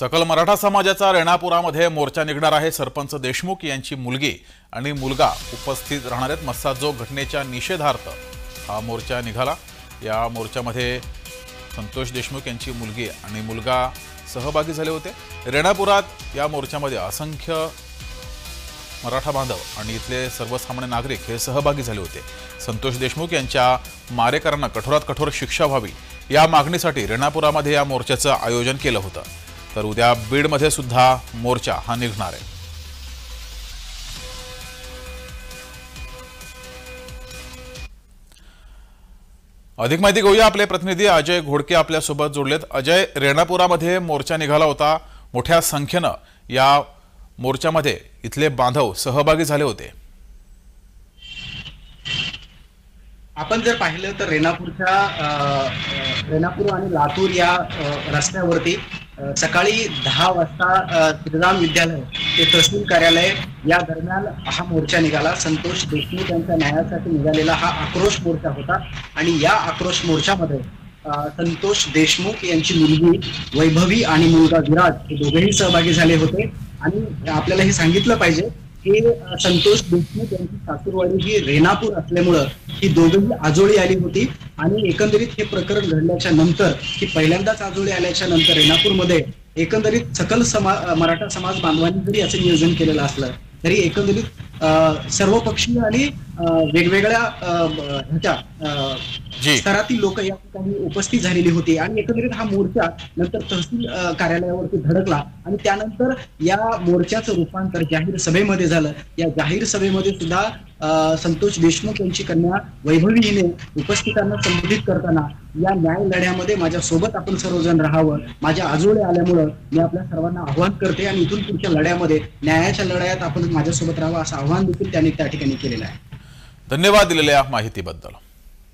सकल मराठा समाजाचा रेणापुरामध्ये मोर्चा निघणार आहे। सरपंच देशमुख यांची मुलगी आणि मुलगा उपस्थित राहणार आहेत। मस्साजोग घटनेच्या निषेधार्थ हा मोर्चा निघाला। या मोर्चामध्ये संतोष देशमुख यांची मुलगी आणि मुलगा सहभागी झाले होते। रेणापुरात या मोर्चामध्ये असंख्य मराठा बांधव आणि इथले सर्वसामान्य नागरिक हे सहभागी झाले होते। संतोष देशमुख यांच्या मारेकरांना कठोरात कठोर शिक्षा व्हावी या मागणीसाठी रेणापुरामध्ये या मोर्चाचं आयोजन केलं होतं। तर उद्या बीडमध्ये सुद्धा मोर्चा हा निघणार आहे। अधिक माहिती घेऊया, आपले प्रतिनिधी अजय घोडके आपल्या सोबत जोडलेत। अजय, रेणापुरामध्ये मोर्चा निघाला होता, मोठ्या संख्येने या मोर्चामध्ये इथले बांधव सहभागी झाले होते। आपण जर पाहिलं तर रेणापूर आणि लातूर या रस्त्यावरती सकाळी 10 वाजता श्रीराम विद्यालय ते तहसील कार्यालय या दरम्यान हा मोर्चा निघाला। संतोष देशमुख यांच्या न्यायासाठी निघालेला हा आक्रोश मोर्चा होता आणि या आक्रोश मोर्चामध्ये संतोष देशमुख यांची मुलगी वैभवी आणि मुलगा विराज हे दोघेही सहभागी झाले होते। आणि आपल्याला हे सांगितलं पाहिजे की संतोष देशमुख यांची सासूरवाडी ही रेणापूर असल्यामुळं ही दोघंही आजोळी आली होती आणि एकंदरीत हे प्रकरण घडल्याच्या नंतर ही पहिल्यांदाच आजोळी आल्याच्या नंतर रेणापूरमध्ये एकंदरीत सकल मराठा समाज बांधवांनी जरी असं नियोजन केलेलं असलं तरी एकंदरीत सर्व पक्षीय आणि वेगवेगळ्या ह्याच्या स्तरातील लोक या ठिकाणी उपस्थित झालेली होती आणि एकंदरीत हा मोर्चा नंतर तहसील कार्यालयावरती धडकला आणि त्यानंतर या मोर्चाचं रूपांतर जाहीर सभेमध्ये झालं। या जाहीर सभेमध्ये सुद्धा संतोष देशमुख यांची कन्या वैभवी हिने उपस्थितांना संबोधित करताना या न्याय लढ्यामध्ये माझ्या सोबत आपण सर्वजण राहावं, माझ्या आजोळे आल्यामुळं मी आपल्या सर्वांना आव्हान करते आणि इथून पुढच्या लढ्यामध्ये न्यायाच्या लढ्यात आपण माझ्यासोबत राहावं असं आव्हान देखील त्यांनी त्या ठिकाणी केलेलं आहे। धन्यवाद दिलेल्या माहितीबद्दल।